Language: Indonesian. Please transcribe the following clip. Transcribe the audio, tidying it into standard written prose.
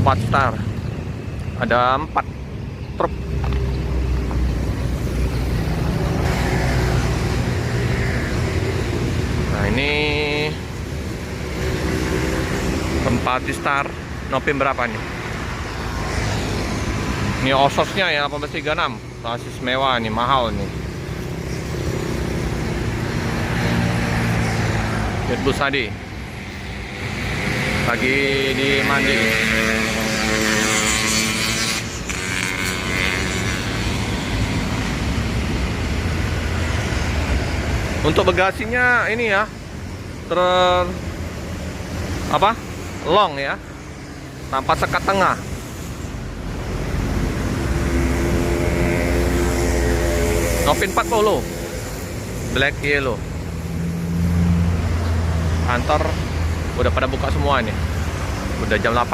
4 star. Ada 4 truk. Nah ini tempat di star Novim berapa nih? Ini ososnya ya 1836, sasis mewah nih, mahal nih. Lihat Bu Sadi lagi di mandi. Untuk bagasinya ini ya long ya, tanpa sekat tengah. Novin 40 black yellow. Kantor udah pada buka semua nih. Udah jam 8.